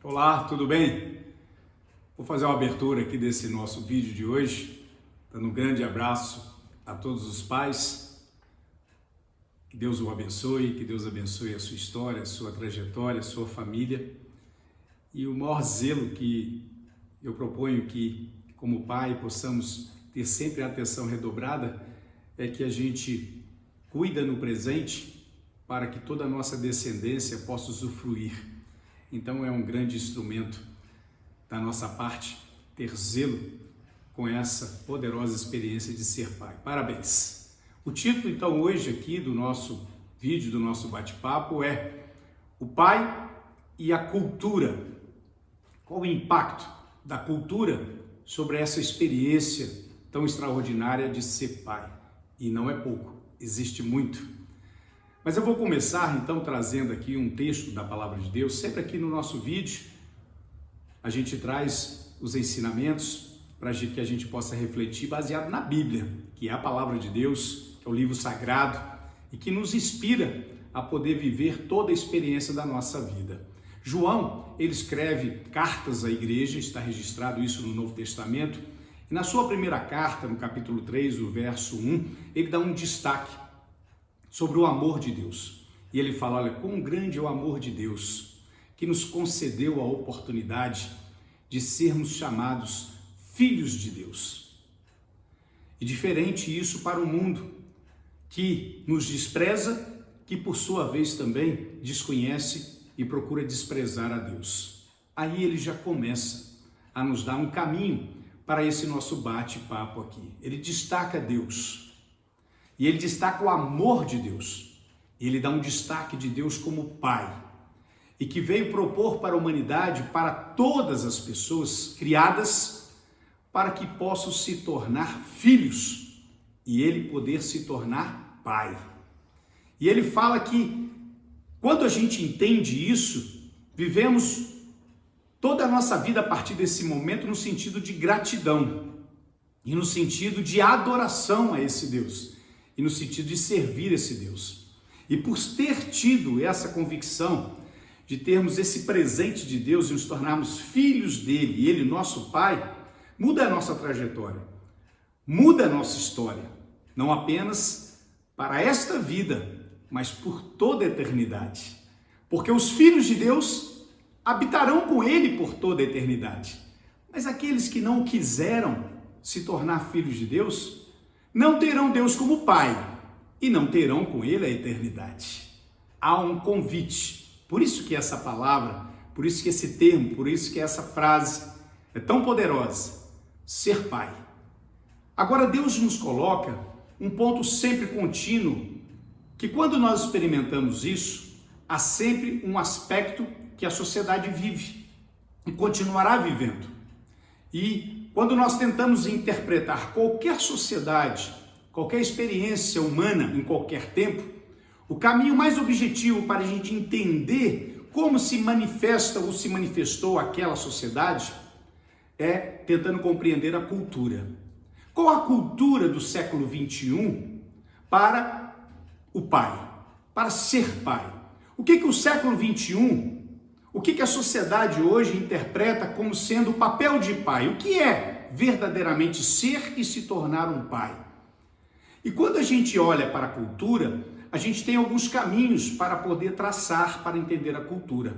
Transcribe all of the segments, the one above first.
Olá, tudo bem? Vou fazer uma abertura aqui desse nosso vídeo de hoje, dando um grande abraço a todos os pais. Que Deus o abençoe, que Deus abençoe a sua história, a sua trajetória, a sua família. E o maior zelo que eu proponho que, como pai, possamos ter sempre a atenção redobrada é que a gente cuida no presente para que toda a nossa descendência possa usufruir. Então é um grande instrumento da nossa parte ter zelo com essa poderosa experiência de ser pai. Parabéns! O título então hoje aqui do nosso vídeo, do nosso bate-papo é o pai e a cultura. Qual o impacto da cultura sobre essa experiência tão extraordinária de ser pai? E não é pouco, existe muito. Mas eu vou começar então trazendo aqui um texto da Palavra de Deus. Sempre aqui no nosso vídeo a gente traz os ensinamentos para que a gente possa refletir baseado na Bíblia, que é a Palavra de Deus, que é o livro sagrado e que nos inspira a poder viver toda a experiência da nossa vida. João, ele escreve cartas à igreja, está registrado isso no Novo Testamento, e na sua primeira carta, no capítulo 3, o verso 1, ele dá um destaque sobre o amor de Deus. E ele fala, olha, quão grande é o amor de Deus, que nos concedeu a oportunidade de sermos chamados filhos de Deus. E diferente isso para o mundo, que nos despreza, que por sua vez também desconhece e procura desprezar a Deus. Aí ele já começa a nos dar um caminho para esse nosso bate-papo aqui. Ele destaca Deus. E ele destaca o amor de Deus. Ele dá um destaque de Deus como Pai. E que veio propor para a humanidade, para todas as pessoas criadas, para que possam se tornar filhos. E ele poder se tornar Pai. E ele fala que, quando a gente entende isso, vivemos toda a nossa vida a partir desse momento no sentido de gratidão. E no sentido de adoração a esse Deus. E no sentido de servir esse Deus. E por ter tido essa convicção de termos esse presente de Deus e nos tornarmos filhos dele, e ele nosso Pai, muda a nossa trajetória, muda a nossa história, não apenas para esta vida, mas por toda a eternidade. Porque os filhos de Deus habitarão com ele por toda a eternidade. Mas aqueles que não quiseram se tornar filhos de Deus, não terão Deus como Pai e não terão com Ele a eternidade. Há um convite. Por isso que essa palavra, por isso que esse termo, por isso que essa frase é tão poderosa. Ser Pai. Agora Deus nos coloca um ponto sempre contínuo, que quando nós experimentamos isso, há sempre um aspecto que a sociedade vive e continuará vivendo. E quando nós tentamos interpretar qualquer sociedade, qualquer experiência humana em qualquer tempo, o caminho mais objetivo para a gente entender como se manifesta ou se manifestou aquela sociedade é tentando compreender a cultura. Qual a cultura do século XXI para o pai, para ser pai? O que o século XXI, o que a sociedade hoje interpreta como sendo o papel de pai? O que é verdadeiramente ser e se tornar um pai? E quando a gente olha para a cultura, a gente tem alguns caminhos para poder traçar, para entender a cultura.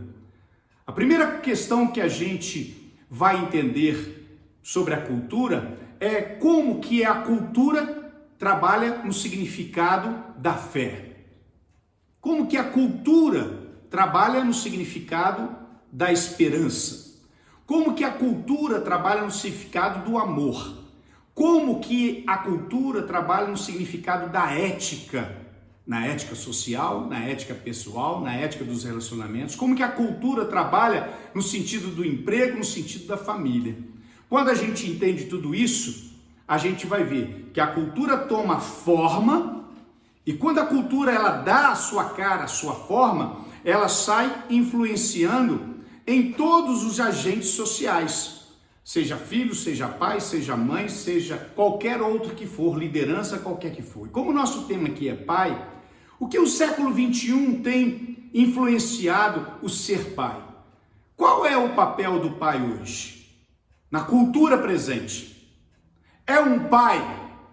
A primeira questão que a gente vai entender sobre a cultura é como que a cultura trabalha no significado da fé. Como que a cultura trabalha no significado da esperança. Como que a cultura trabalha no significado do amor. Como que a cultura trabalha no significado da ética, na ética social, na ética pessoal, na ética dos relacionamentos. Como que a cultura trabalha no sentido do emprego, no sentido da família. Quando a gente entende tudo isso, a gente vai ver que a cultura toma forma e quando a cultura ela dá a sua cara, a sua forma, ela sai influenciando em todos os agentes sociais, seja filho, seja pai, seja mãe, seja qualquer outro que for, liderança qualquer que for. E como o nosso tema aqui é pai, o que o século XXI tem influenciado o ser pai? Qual é o papel do pai hoje? Na cultura presente. É um pai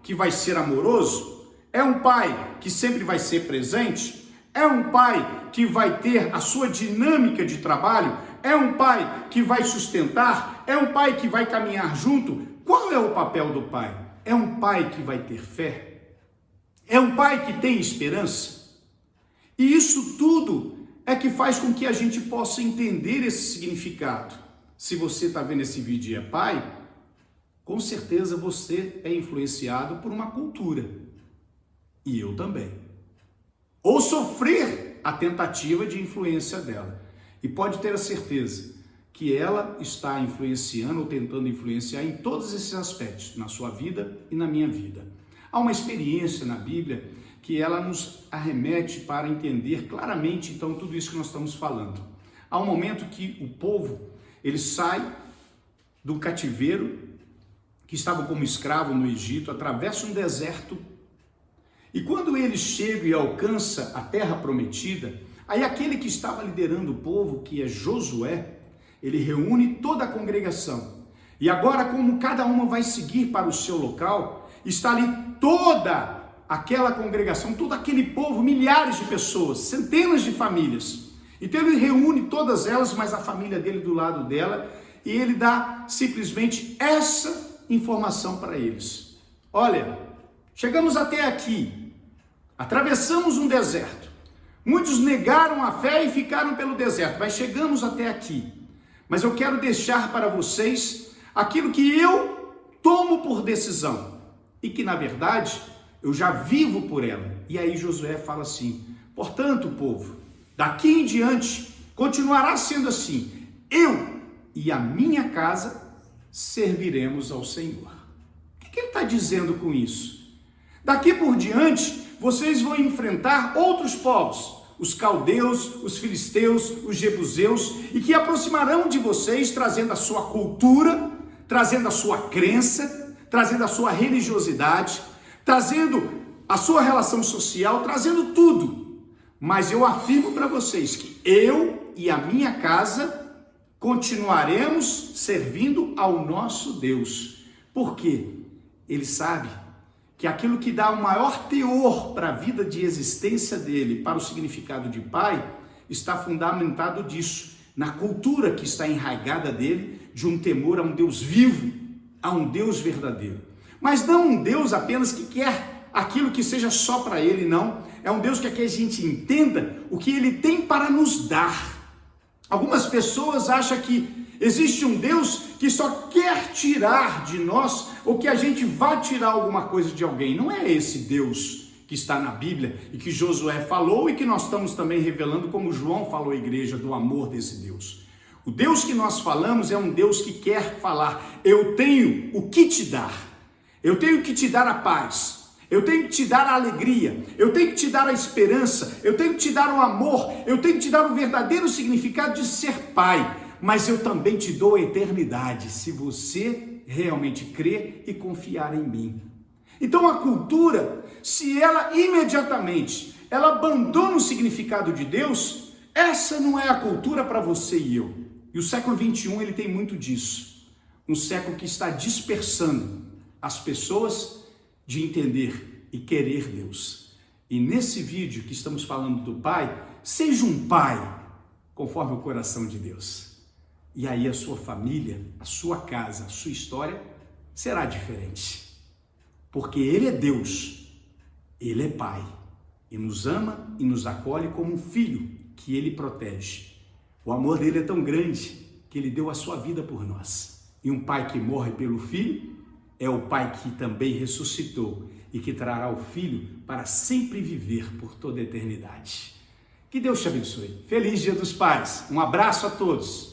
que vai ser amoroso? É um pai que sempre vai ser presente? É um pai que vai ter a sua dinâmica de trabalho? É um pai que vai sustentar? É um pai que vai caminhar junto? Qual é o papel do pai? É um pai que vai ter fé? É um pai que tem esperança? E isso tudo é que faz com que a gente possa entender esse significado. Se você está vendo esse vídeo e é pai, com certeza você é influenciado por uma cultura. E eu também. Ou sofrer a tentativa de influência dela. E pode ter a certeza que ela está influenciando ou tentando influenciar em todos esses aspectos, na sua vida e na minha vida. Há uma experiência na Bíblia que ela nos arremete para entender claramente, então, tudo isso que nós estamos falando. Há um momento que o povo, ele sai do cativeiro, que estava como escravo no Egito, atravessa um deserto, e quando ele chega e alcança a terra prometida, aí aquele que estava liderando o povo, que é Josué, ele reúne toda a congregação. E agora, como cada uma vai seguir para o seu local, está ali toda aquela congregação, todo aquele povo, milhares de pessoas, centenas de famílias. Então ele reúne todas elas, mas a família dele do lado dela, e ele dá simplesmente essa informação para eles. Olha, chegamos até aqui, atravessamos um deserto. Muitos negaram a fé e ficaram pelo deserto, mas chegamos até aqui. Mas eu quero deixar para vocês aquilo que eu tomo por decisão e que, na verdade, eu já vivo por ela. E aí Josué fala assim: portanto, povo, daqui em diante continuará sendo assim. Eu e a minha casa serviremos ao Senhor. O que ele está dizendo com isso? Daqui por diante, vocês vão enfrentar outros povos, os caldeus, os filisteus, os jebuseus, e que aproximarão de vocês, trazendo a sua cultura, trazendo a sua crença, trazendo a sua religiosidade, trazendo a sua relação social, trazendo tudo. Mas eu afirmo para vocês que eu e a minha casa continuaremos servindo ao nosso Deus. Por quê? Ele sabe que aquilo que dá o maior teor para a vida de existência dele, para o significado de pai, está fundamentado disso, na cultura que está enraizada dele, de um temor a um Deus vivo, a um Deus verdadeiro. Mas não um Deus apenas que quer aquilo que seja só para ele, não. É um Deus que quer que a gente entenda o que ele tem para nos dar. Algumas pessoas acham que existe um Deus que só quer tirar de nós, ou que a gente vá tirar alguma coisa de alguém. Não é esse Deus que está na Bíblia e que Josué falou e que nós estamos também revelando, como João falou à igreja, do amor desse Deus. O Deus que nós falamos é um Deus que quer falar: eu tenho o que te dar, eu tenho que te dar a paz, eu tenho que te dar a alegria, eu tenho que te dar a esperança, eu tenho que te dar o amor, eu tenho que te dar o verdadeiro significado de ser pai. Mas eu também te dou a eternidade, se você realmente crer e confiar em mim. Então a cultura, se ela imediatamente, ela abandona o significado de Deus, essa não é a cultura para você e eu. E o século XXI, ele tem muito disso. Um século que está dispersando as pessoas de entender e querer Deus. E nesse vídeo que estamos falando do pai, seja um pai conforme o coração de Deus. E aí a sua família, a sua casa, a sua história será diferente. Porque Ele é Deus, Ele é Pai, e nos ama e nos acolhe como um filho que Ele protege. O amor dele é tão grande que Ele deu a sua vida por nós. E um pai que morre pelo filho é o pai que também ressuscitou e que trará o filho para sempre viver por toda a eternidade. Que Deus te abençoe. Feliz Dia dos Pais. Um abraço a todos.